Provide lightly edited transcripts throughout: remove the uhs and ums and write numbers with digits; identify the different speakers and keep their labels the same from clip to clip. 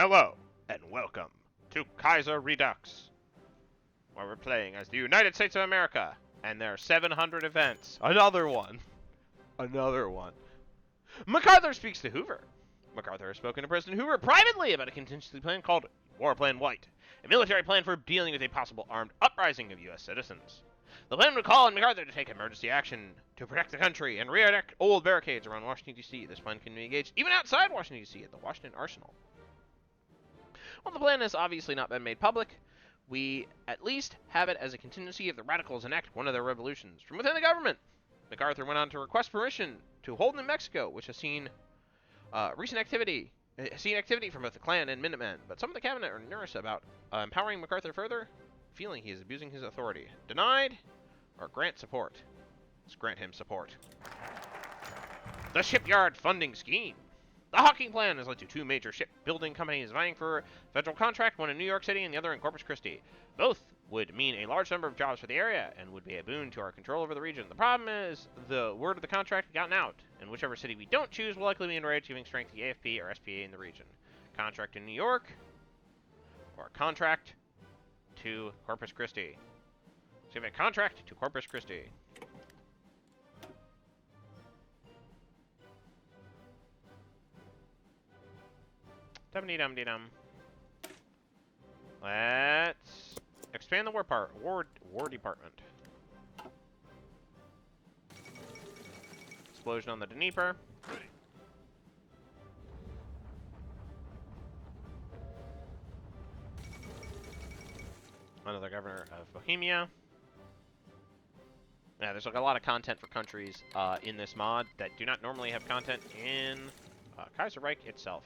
Speaker 1: Hello, and welcome to Kaiserredux, where we're playing as the United States of America, and there are 700 events. Another one. Another one. MacArthur speaks to Hoover. MacArthur has spoken to President Hoover privately about a contingency plan called War Plan White, a military plan for dealing with a possible armed uprising of U.S. citizens. The plan would call on MacArthur to take emergency action to protect the country and re-erect old barricades around Washington, D.C. This plan can be engaged even outside Washington, D.C. at the Washington Arsenal. While the plan has obviously not been made public, we at least have it as a contingency if the radicals enact one of their revolutions from within the government. MacArthur went on to request permission to hold New Mexico, which has seen activity from both the Klan and Minutemen, but some of the cabinet are nervous about empowering MacArthur further, feeling he is abusing his authority. Denied, or grant support. Let's grant him support. The shipyard funding scheme. The Hawking Plan has led to two major shipbuilding companies vying for a federal contract, one in New York City and the other in Corpus Christi. Both would mean a large number of jobs for the area and would be a boon to our control over the region. The problem is the word of the contract has gotten out, and whichever city we don't choose will likely be enraged, giving strength to the AFP or SPA in the region. Contract in New York, or contract to Corpus Christi. So we have a contract to Corpus Christi. Dum-de-dum-de-dum. Let's expand the war department. Explosion on the Dnieper. Another governor of Bohemia. Yeah, there's like a lot of content for countries in this mod that do not normally have content in Kaiserreich itself.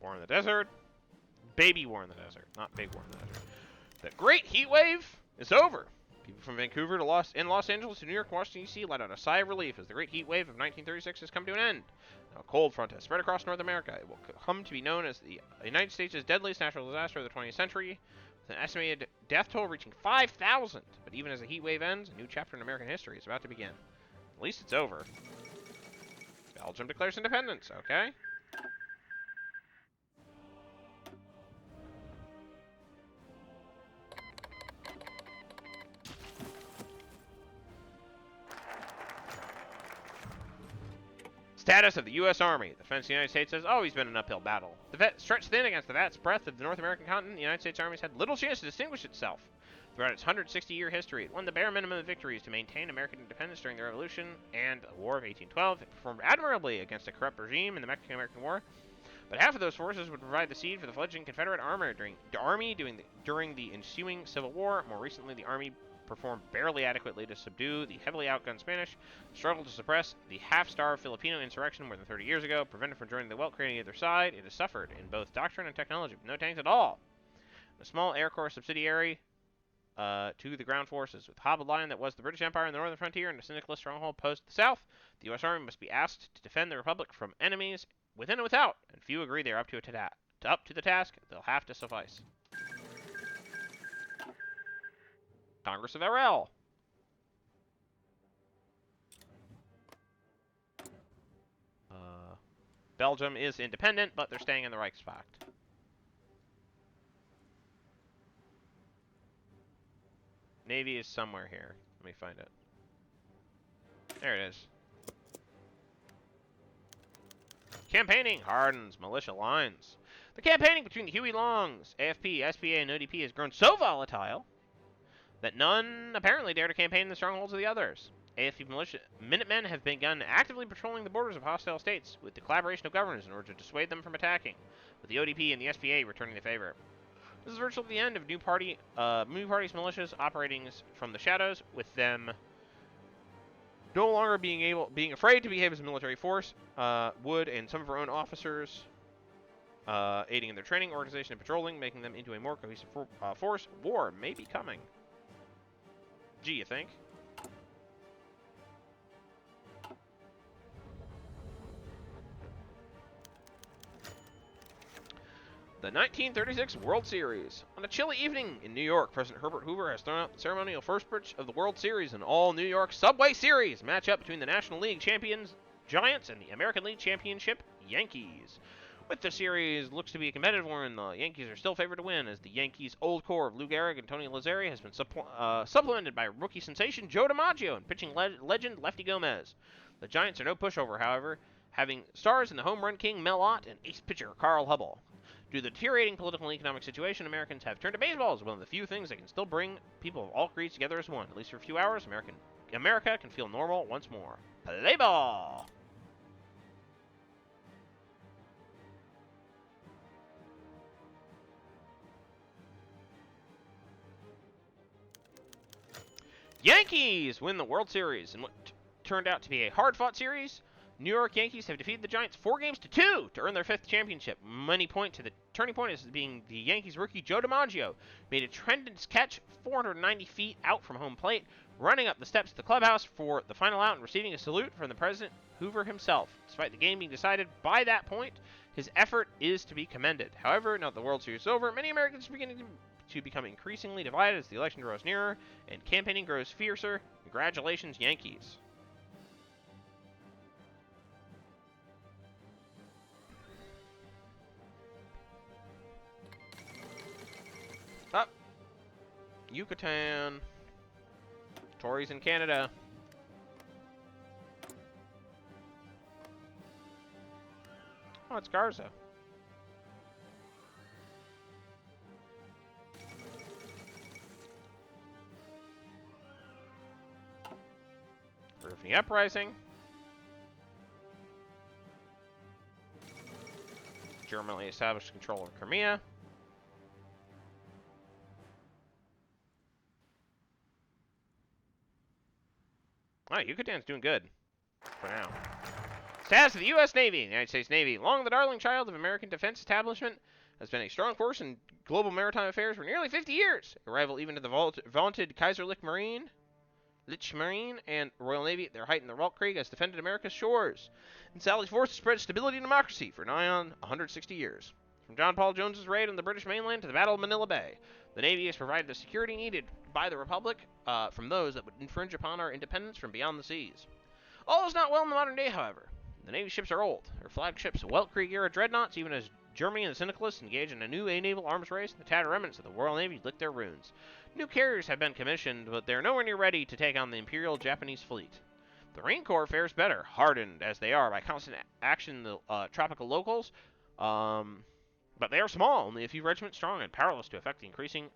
Speaker 1: War in the desert. Baby war in the desert, not big war in the desert. The Great Heat Wave is over. People from Vancouver to Los Angeles to New York, Washington, D.C. let out a sigh of relief as the Great Heat Wave of 1936 has come to an end. Now, a cold front has spread across North America. It will come to be known as the United States' deadliest natural disaster of the 20th century, with an estimated death toll reaching 5,000. But even as the heat wave ends, a new chapter in American history is about to begin. At least it's over. Belgium declares independence, okay? Status of the U.S. Army. The defense of the United States has always been an uphill battle. Stretched thin against the vast breadth of the North American continent, the United States Army has had little chance to distinguish itself. Throughout its 160-year history, it won the bare minimum of victories to maintain American independence during the Revolution and the War of 1812. It performed admirably against a corrupt regime in the Mexican-American War, but half of those forces would provide the seed for the fledgling Confederate army during the ensuing Civil War. More recently, the Army performed barely adequately to subdue the heavily outgunned Spanish, struggled to suppress the half-starved Filipino insurrection more than 30 years ago, prevented from joining the well-creating either side. It has suffered in both doctrine and technology, with no tanks at all. A small Air Corps subsidiary to the ground forces, with the hobbled line that was the British Empire in the northern frontier and a syndicalist stronghold post to the south, the U.S. Army must be asked to defend the Republic from enemies within and without, and few agree they are up to the task. They'll have to suffice. Congress of RL. Belgium is independent, but they're staying in the Reichspakt. Navy is somewhere here. Let me find it. There it is. Campaigning hardens militia lines. The campaigning between the Huey Longs, AFP, SPA, and ODP has grown so volatile that none apparently dare to campaign in the strongholds of the others. AFP militia Minutemen have begun actively patrolling the borders of hostile states with the collaboration of governors in order to dissuade them from attacking, with the ODP and the SPA returning the favor. This is virtually the end of New Party's militias operating from the shadows, with them no longer being afraid to behave as a military force. Wood and some of our own officers aiding in their training, organization, and patrolling, making them into a more cohesive force. War may be coming. Gee, you think? The 1936 World Series. On a chilly evening in New York, President Herbert Hoover has thrown out the ceremonial first pitch of the World Series, an all-New York Subway Series matchup between the National League champions Giants and the American League Championship Yankees. With the series looks to be a competitive one, the Yankees are still favored to win, as the Yankees' old core of Lou Gehrig and Tony Lazzeri has been supplemented by rookie sensation Joe DiMaggio and pitching legend Lefty Gomez. The Giants are no pushover, however, having stars in the home run king Mel Ott and ace pitcher Carl Hubble. Due to the deteriorating political and economic situation, Americans have turned to baseball as one of the few things that can still bring people of all creeds together as one. At least for a few hours, America can feel normal once more. Play ball! Yankees win the World Series in what turned out to be a hard-fought series. New York Yankees have defeated the Giants 4-2 to earn their 5th championship. Many point to the turning point is being the Yankees rookie Joe DiMaggio made a tremendous catch 490 feet out from home plate, running up the steps to the clubhouse for the final out and receiving a salute from the President Hoover himself. Despite the game being decided by that point, his effort is to be commended. However, now that the World Series is over, many Americans are beginning to become increasingly divided as the election draws nearer and campaigning grows fiercer. Congratulations, Yankees. Up. Yucatan. Tories in Canada. Oh, it's Garza. Roofing Uprising. Germany established control of Crimea. Oh, Yucatan's doing good for now. Status of the U.S. Navy. The United States Navy, long the darling child of American defense establishment, has been a strong force in global maritime affairs for nearly 50 years. A rival even to the vaunted Kaiserreich Marine, and Royal Navy at their height in the Weltkrieg has defended America's shores. And Sally's force has spread stability and democracy for nigh on 160 years. From John Paul Jones's raid on the British mainland to the Battle of Manila Bay, the Navy has provided the security needed by the Republic from those that would infringe upon our independence from beyond the seas. All is not well in the modern day, however. The Navy ships are old. Their flagships, Weltkrieg-era dreadnoughts, even as Germany and the Syndicalists engage in a new naval arms race, and the tattered remnants of the Royal Navy lick their wounds. New carriers have been commissioned, but they're nowhere near ready to take on the Imperial Japanese fleet. The Marine Corps fares better, hardened as they are by constant action in the tropical locals, but they are small, only a few regiments strong, and powerless to affect the increasing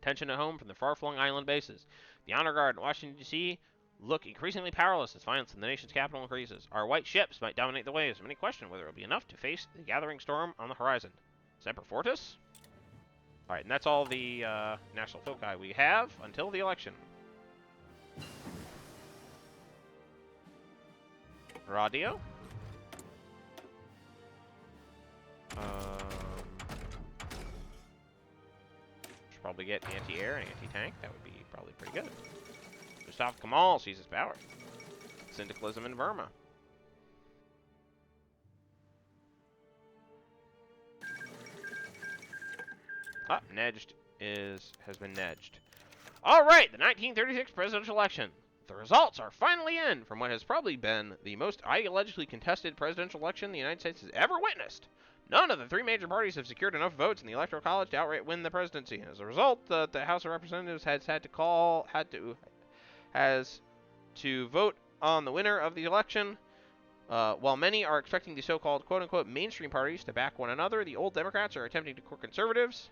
Speaker 1: tension at home from the far-flung island bases. The Honor Guard in Washington, D.C. look increasingly powerless as violence in the nation's capital increases. Our white ships might dominate the waves. Many question whether it will be enough to face the gathering storm on the horizon. Semper Fortis? Alright, and that's all the national foci we have until the election. Radio? Should probably get anti-air and anti-tank. That would be probably pretty good. Mustafa Kemal seizes power. Syndicalism in Burma. Ah, has been nedged. Alright, the 1936 presidential election. The results are finally in from what has probably been the most ideologically contested presidential election the United States has ever witnessed. None of the three major parties have secured enough votes in the Electoral College to outright win the presidency. As a result, the House of Representatives has to vote on the winner of the election. While many are expecting the so-called quote-unquote mainstream parties to back one another, the old Democrats are attempting to court conservatives.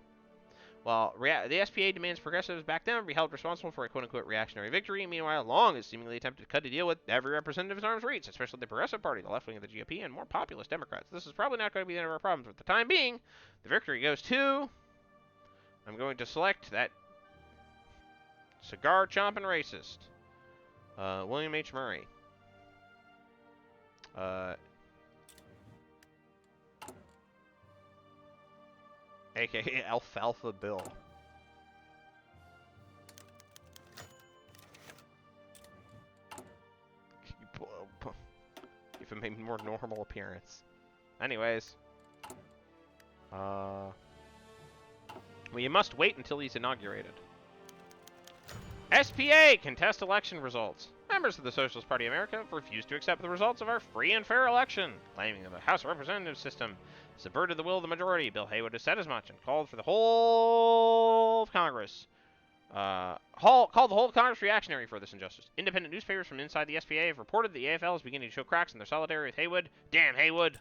Speaker 1: While the SPA demands progressives back them be held responsible for a quote-unquote reactionary victory. Meanwhile, Long has seemingly attempted to cut a deal with every representative's arm's reach, especially the Progressive Party, the left wing of the GOP, and more populist Democrats. This is probably not going to be the end of our problems, but for the time being, the victory goes to... I'm going to select that cigar-chomping racist, William H. Murray. AKA Alfalfa Bill. Give him a more normal appearance. Anyways. Well, you must wait until he's inaugurated. SPA, contest election results. Members of the Socialist Party of America have refused to accept the results of our free and fair election, claiming that the House of Representatives system subverted the will of the majority. Bill Haywood has said as much and called for the whole of Congress. Called the whole of Congress reactionary for this injustice. Independent newspapers from inside the SPA have reported the AFL is beginning to show cracks in their solidarity with Haywood. Damn Haywood!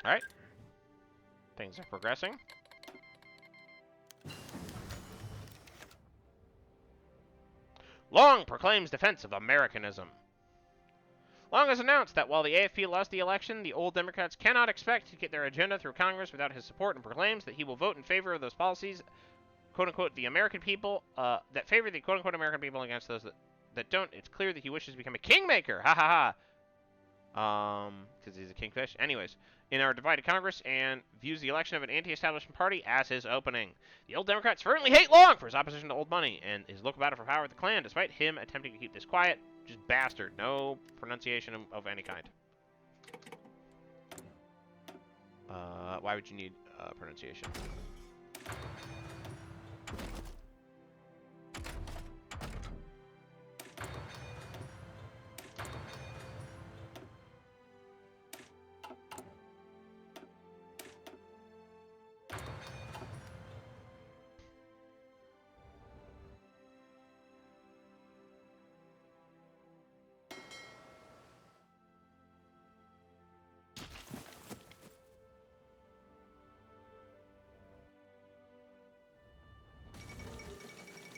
Speaker 1: Alright. Things are progressing. Long proclaims defense of Americanism. Long has announced that while the AFP lost the election, the old Democrats cannot expect to get their agenda through Congress without his support, and proclaims that he will vote in favor of those policies, quote-unquote, the American people, that favor the quote-unquote American people against those that don't. It's clear that he wishes to become a kingmaker. Ha ha ha. Because he's a kingfish. Anyways, in our divided Congress, and views the election of an anti-establishment party as his opening. The old Democrats fervently hate Long for his opposition to old money and his look battle for power with the Klan, despite him attempting to keep this quiet. Just bastard. No pronunciation of any kind. Why would you need pronunciation?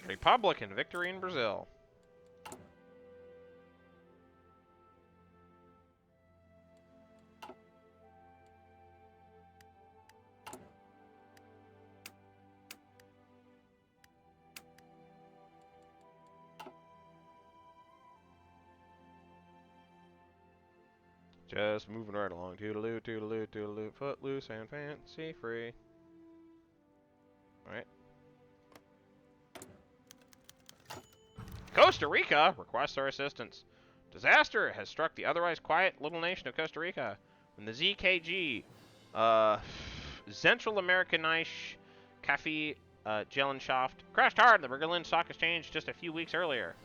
Speaker 1: Republican victory in Brazil. Just moving right along. Toodaloo, toodaloo, toodaloo. Footloose and fancy free. Alright. Costa Rica requests our assistance. Disaster has struck the otherwise quiet little nation of Costa Rica when the ZKG, Central Amerikanische Kaffee Gesellschaft, crashed hard in the Berlin Stock Exchange just a few weeks earlier.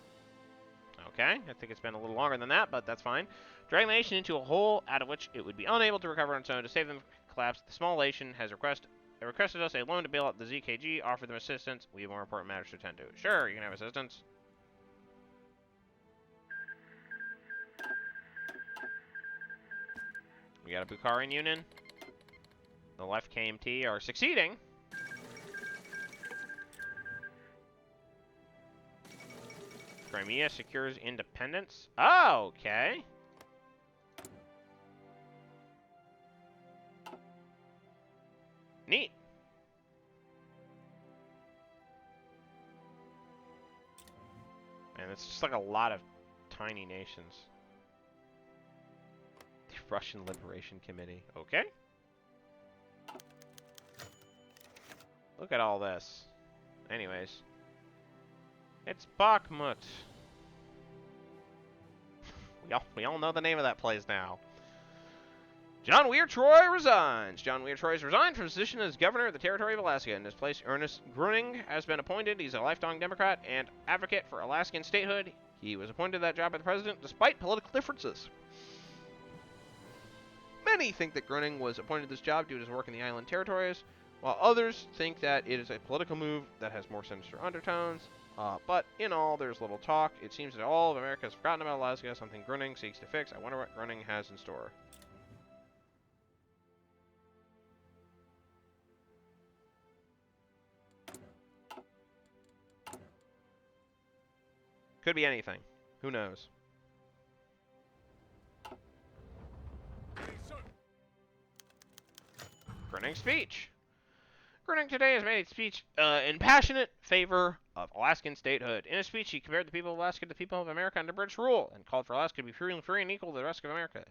Speaker 1: Okay, I think it's been a little longer than that, but that's fine. Dragging the nation into a hole out of which it would be unable to recover on its own. To save them from collapse, the small nation has requested us a loan to bail out the ZKG, offer them assistance. We have more important matters to attend to. Sure, you can have assistance. We got a Bukharian Union. The left KMT are succeeding. Crimea secures independence. Oh, okay. Neat. Man, it's just like a lot of tiny nations. The Russian Liberation Committee. Okay. Look at all this. Anyways. It's Bakhmut. we all know the name of that place now. John Weir Troy resigns. John Weir Troy has resigned from his position as governor of the territory of Alaska. In his place, Ernest Gruning has been appointed. He's a lifelong Democrat and advocate for Alaskan statehood. He was appointed to that job by the president despite political differences. Many think that Gruning was appointed to this job due to his work in the island territories, while others think that it is a political move that has more sinister undertones. But in all, there's little talk. It seems that all of America has forgotten about Alaska, something Gruning seeks to fix. I wonder what Gruning has in store. Could be anything. Who knows? Gruning's speech. Gruning today has made a speech in passionate favor of Alaskan statehood. In his speech, he compared the people of Alaska to the people of America under British rule and called for Alaska to be free and equal to the rest of America.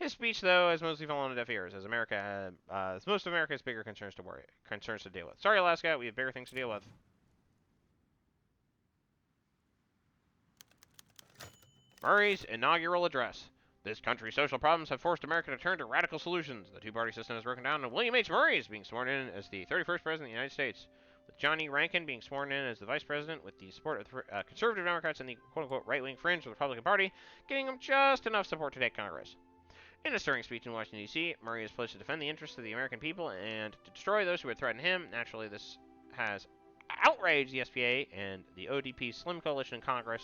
Speaker 1: His speech, though, has mostly fallen on deaf ears, as most of America has bigger concerns to deal with. Sorry, Alaska, we have bigger things to deal with. Murray's inaugural address. This country's social problems have forced America to turn to radical solutions. The two-party system has broken down, and William H. Murray is being sworn in as the 31st President of the United States, with John E. Rankin being sworn in as the Vice President, with the support of the conservative Democrats and the quote-unquote right-wing fringe of the Republican Party, giving them just enough support to take Congress. In a stirring speech in Washington, D.C., Murray is pledged to defend the interests of the American people and to destroy those who would threaten him. Naturally, this has outraged the SPA and the ODP's slim coalition in Congress.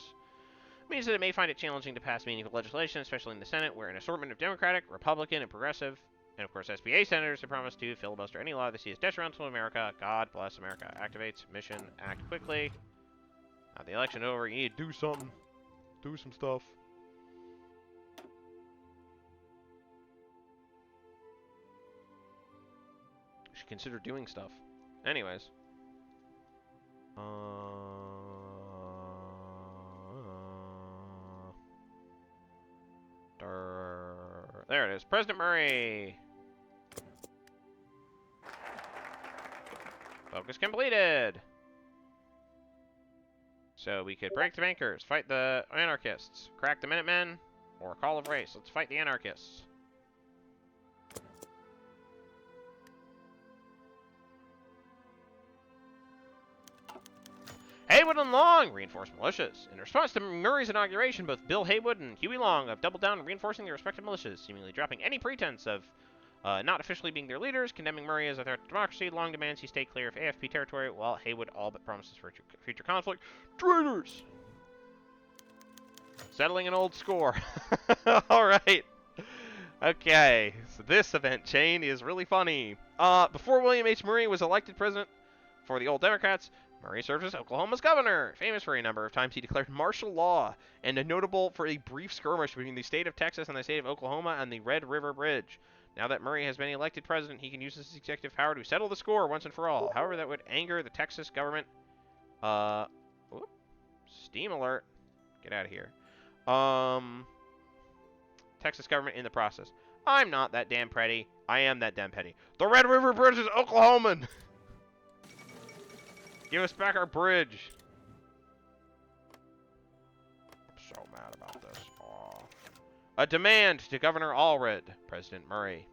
Speaker 1: It means that it may find it challenging to pass meaningful legislation, especially in the Senate, where an assortment of Democratic, Republican, and Progressive, and of course SPA senators have promised to filibuster any law they see as detrimental to America. God bless America. Activates mission. Act quickly. Now the election over. You need to do something. Do some stuff. Should consider doing stuff. Anyways. There it is. President Murray. Focus completed. So we could break the bankers, fight the anarchists, crack the Minutemen, or Call of Race. Let's fight the anarchists. Haywood and Long reinforce militias. In response to Murray's inauguration, both Bill Haywood and Huey Long have doubled down on reinforcing their respective militias, seemingly dropping any pretense of not officially being their leaders, condemning Murray as a threat to democracy. Long demands he stay clear of AFP territory, while Haywood all but promises future conflict. Traitors! Settling an old score. Alright. Okay, so this event chain is really funny. Before William H. Murray was elected president for the old Democrats, Murray served as Oklahoma's governor, famous for a number of times he declared martial law, and notable for a brief skirmish between the state of Texas and the state of Oklahoma on the Red River Bridge. Now that Murray has been elected president, he can use his executive power to settle the score once and for all. However, that would anger the Texas government. Steam alert. Get out of here. Texas government in the process. I'm not that damn petty. I am that damn petty. The Red River Bridge is Oklahoman! Give us back our bridge. I'm so mad about this. Aww. A demand to Governor Allred, President Murray.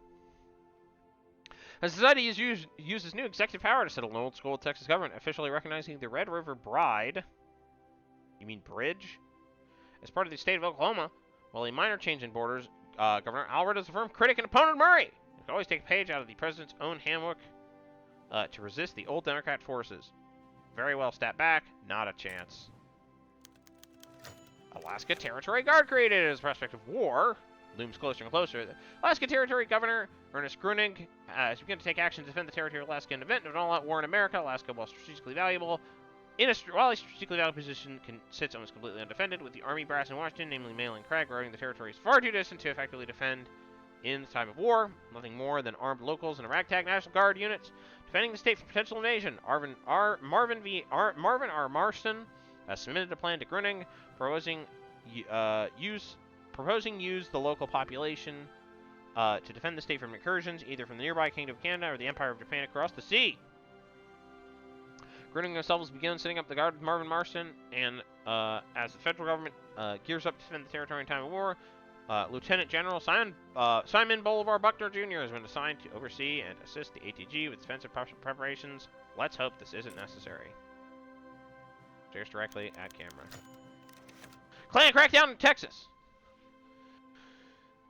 Speaker 1: A society uses new executive power to settle an old school Texas government, officially recognizing the Red River Bride. You mean bridge? As part of the state of Oklahoma, while a minor change in borders, Governor Allred is a firm critic and opponent of Murray. You can always take a page out of the president's own handbook to resist the old Democrat forces. Very well stepped back, not a chance. Alaska Territory Guard created as a prospect of war looms closer and closer. The Alaska Territory Governor Ernest Gruning has begun to take action to defend the territory of Alaska in the event of an all-out war in America. Alaska, while strategically valuable, while a strategically valuable position sits almost completely undefended, with the Army brass in Washington, namely Mail and Craig, guarding the territory is far too distant to effectively defend in the time of war. Nothing more than armed locals and a ragtag National Guard units defending the state from potential invasion. Marvin R. Marston submitted a plan to Gruning, proposing use the local population to defend the state from incursions, either from the nearby Kingdom of Canada or the Empire of Japan across the sea. Gruning himself has begun setting up the guard with Marvin Marston, and as the federal government gears up to defend the territory in time of war, Lieutenant General Simon Bolivar Buckner Jr. has been assigned to oversee and assist the ATG with defensive preparations. Let's hope this isn't necessary. Stares directly at camera. Klan crackdown in Texas.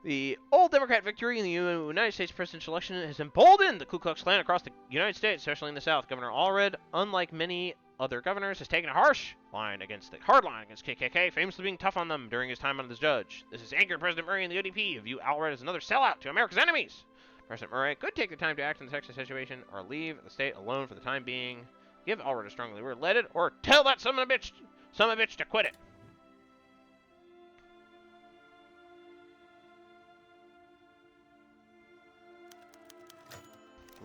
Speaker 1: The old Democrat victory in the United States presidential election has emboldened the Ku Klux Klan across the United States, especially in the South. Governor Allred, unlike many other governors, has taken a hard line against KKK, famously being tough on them during his time as judge. This has angered President Murray and the ODP, who view Allred as another sellout to America's enemies. President Murray could take the time to act in the Texas situation, or leave the state alone for the time being. Give Allred a strongly worded letter, or tell that son of a bitch to quit it.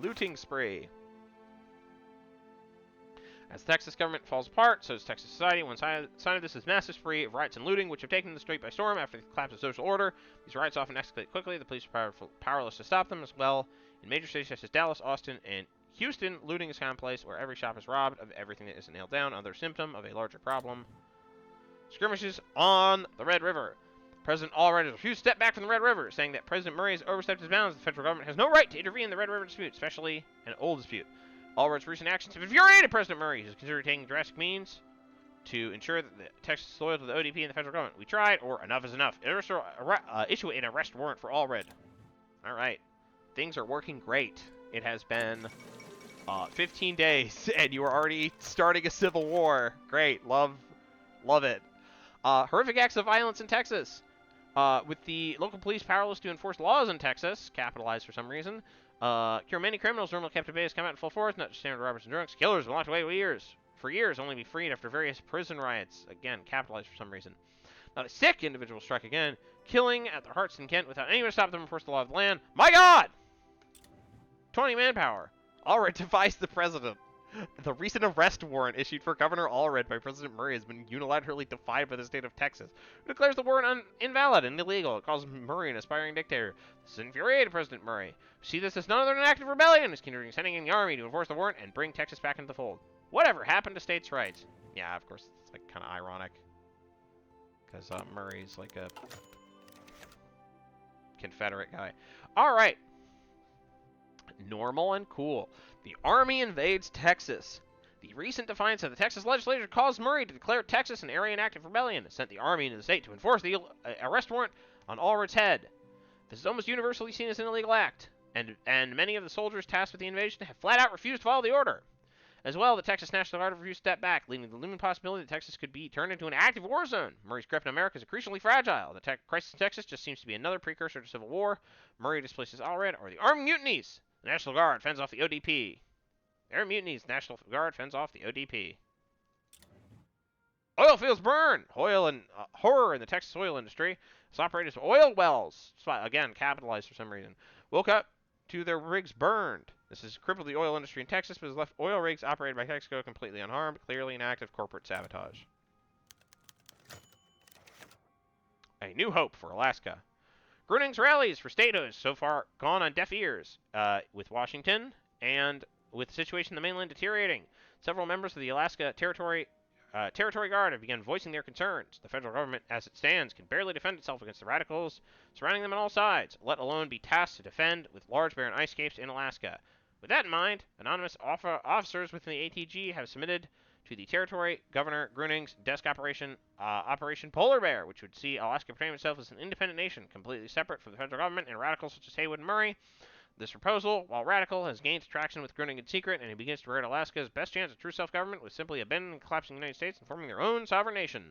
Speaker 1: Looting spree. As the Texas government falls apart, so does Texas society. One side of this is massive spree of riots and looting, which have taken the street by storm after the collapse of social order. These riots often escalate quickly. The police are powerless to stop them as well. In major cities such as Dallas, Austin, and Houston, looting is commonplace, where every shop is robbed of everything that isn't nailed down. Another symptom of a larger problem. Skirmishes on the Red River. President Allred has refused to step back from the Red River, saying that President Murray has overstepped his bounds. The federal government has no right to intervene in the Red River dispute, especially an old dispute. Allred's recent actions have infuriated President Murray, who's considered taking drastic means to ensure that the Texas is loyal to the ODP and the federal government. We tried, or enough is enough. Issue an arrest warrant for Allred. All right. Things are working great. It has been 15 days, and you are already starting a civil war. Great. Love it. Horrific acts of violence in Texas. With the local police powerless to enforce laws in Texas, capitalized for some reason, many criminals normally kept at bay has come out in full force, not just standard robbers and drunks. Killers were locked away for years, only be freed after various prison riots. Again, capitalized for some reason. Not a sick individual struck again, killing at the Hartston, Kent, without anyone to stop them and enforce the law of the land. My God! 20 manpower. Allred defies the president. The recent arrest warrant issued for Governor Allred by President Murray has been unilaterally defied by the state of Texas, who declares the warrant invalid and illegal. It calls Murray an aspiring dictator. This has infuriated President Murray, who sees this as none other than an act of rebellion, is considering sending in the army to enforce the warrant and bring Texas back into the fold. Whatever happened to states' rights? Yeah, of course, it's like kind of ironic, because Murray's like a Confederate guy. All right. Normal and cool. The Army invades Texas. The recent defiance of the Texas legislature caused Murray to declare Texas an area in active rebellion and sent the Army into the state to enforce the arrest warrant on Allred's head. This is almost universally seen as an illegal act, and many of the soldiers tasked with the invasion have flat out refused to follow the order. As well, the Texas National Guard refused to step back, leaving the looming possibility that Texas could be turned into an active war zone. Murray's grip in America is increasingly fragile. The crisis in Texas just seems to be another precursor to civil war. Murray displaces Allred, or the armed mutinies. The National Guard fends off the ODP. There are mutinies. The National Guard fends off the ODP. Oil fields burn. Horror in the Texas oil industry. It's operated as oil wells. Again, capitalized for some reason. Woke up to their rigs burned. This has crippled the oil industry in Texas, but has left oil rigs operated by Texaco completely unharmed. Clearly an act of corporate sabotage. A new hope for Alaska. Gruning's rallies for statehood so far gone on deaf ears, with Washington and with the situation in the mainland deteriorating. Several members of the Alaska Territory Guard have begun voicing their concerns. The federal government, as it stands, can barely defend itself against the radicals surrounding them on all sides, let alone be tasked to defend with large barren ice capes in Alaska. With that in mind, anonymous officers within the ATG have submitted to the Territory Governor Gruning's desk Operation Polar Bear, which would see Alaska proclaim itself as an independent nation, completely separate from the federal government and radicals such as Haywood and Murray. This proposal, while radical, has gained traction with Gruning in secret, and he begins to regard Alaska's best chance of true self-government with simply abandoning and collapsing the United States and forming their own sovereign nation.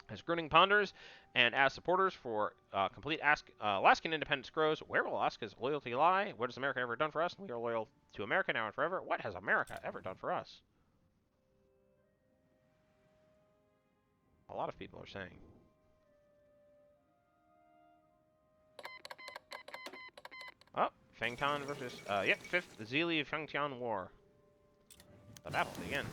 Speaker 1: As Gruning ponders, and as supporters for complete Alaskan independence grows, where will Alaska's loyalty lie? What has America ever done for us? We are loyal to America now and forever. What has America ever done for us? A lot of people are saying. Oh, Fengtian versus, fifth Zili Fengtian War. The battle begins.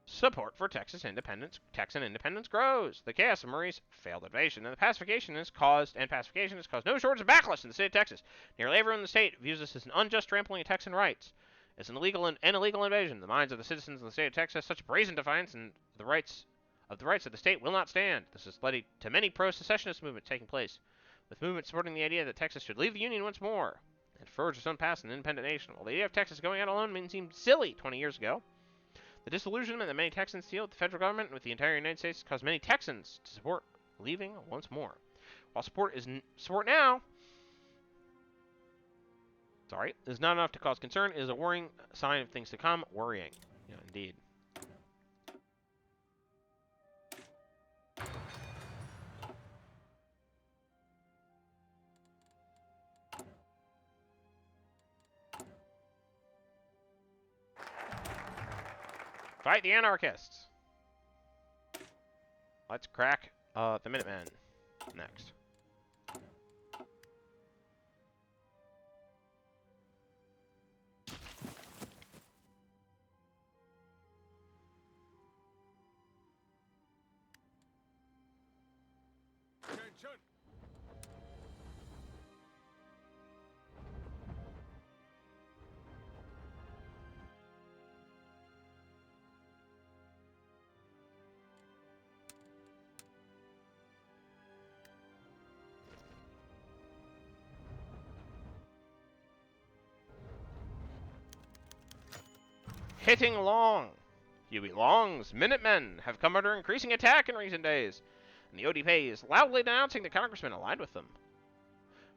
Speaker 1: Support for Texan independence grows. The chaos of Murray's failed invasion and pacification has caused no shortage of backlash in the state of Texas. Nearly everyone in the state views this as an unjust trampling of Texan rights. It's an illegal invasion. The minds of the citizens of the state of Texas, such brazen defiance and the rights of the state will not stand. This has led to many pro-secessionist movements taking place, with movements supporting the idea that Texas should leave the Union once more and forge its own path as an independent nation. While the idea of Texas going out alone seemed silly 20 years ago, the disillusionment that many Texans feel with the federal government and with the entire United States caused many Texans to support leaving once more. While support now is not enough to cause concern, it is a worrying sign of things to come. Worrying. Yeah, indeed. Fight the anarchists. Let's crack the Minutemen next. Hitting Long. Huey Long's Minutemen have come under increasing attack in recent days, and the ODP is loudly denouncing the congressmen allied with them.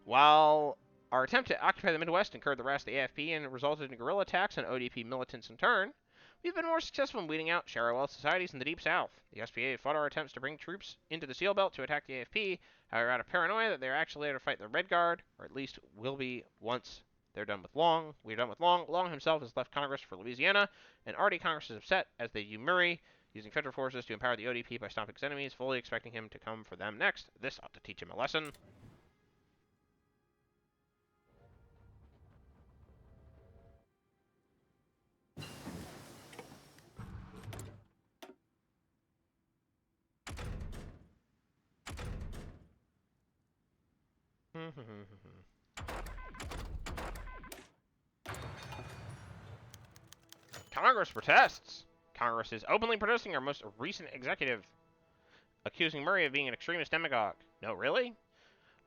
Speaker 1: While our attempt to occupy the Midwest incurred the wrath of the AFP and resulted in guerrilla attacks on ODP militants in turn, we've been more successful in weeding out share wealth societies in the Deep South. The SPA fought our attempts to bring troops into the Seal Belt to attack the AFP, however, out of paranoia that they're actually there to fight the Red Guard, or at least will be once they're done with Long. We're done with Long. Long himself has left Congress for Louisiana, and already Congress is upset as they use Murray, using federal forces to empower the ODP by stomping his enemies, fully expecting him to come for them next. This ought to teach him a lesson. Congress protests. Congress is openly protesting our most recent executive, accusing Murray of being an extremist demagogue. No, really?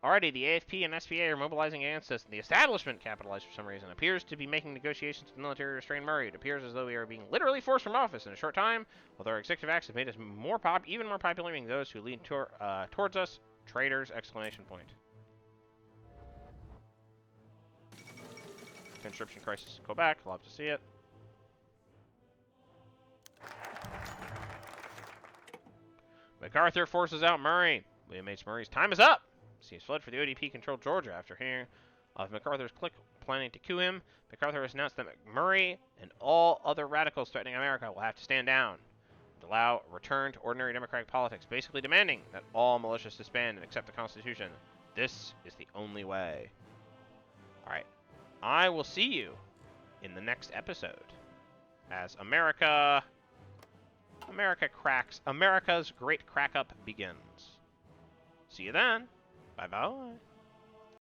Speaker 1: Already, the AFP and SPA are mobilizing against us, and the establishment, capitalized for some reason, appears to be making negotiations with the military to restrain Murray. It appears as though we are being literally forced from office in a short time, although our executive acts have made us even more popular among those who lean towards us. Traitors! Exclamation point. Conscription crisis in Quebec. Love to see it. MacArthur forces out Murray. William H. Murray's time is up. He has fled for the ODP-controlled Georgia after hearing of MacArthur's clique planning to coup him. MacArthur has announced that Murray and all other radicals threatening America will have to stand down and allow a return to ordinary democratic politics, basically demanding that all militias disband and accept the Constitution. This is the only way. Alright. I will see you in the next episode as America's great crack-up begins. See you then. Bye-bye.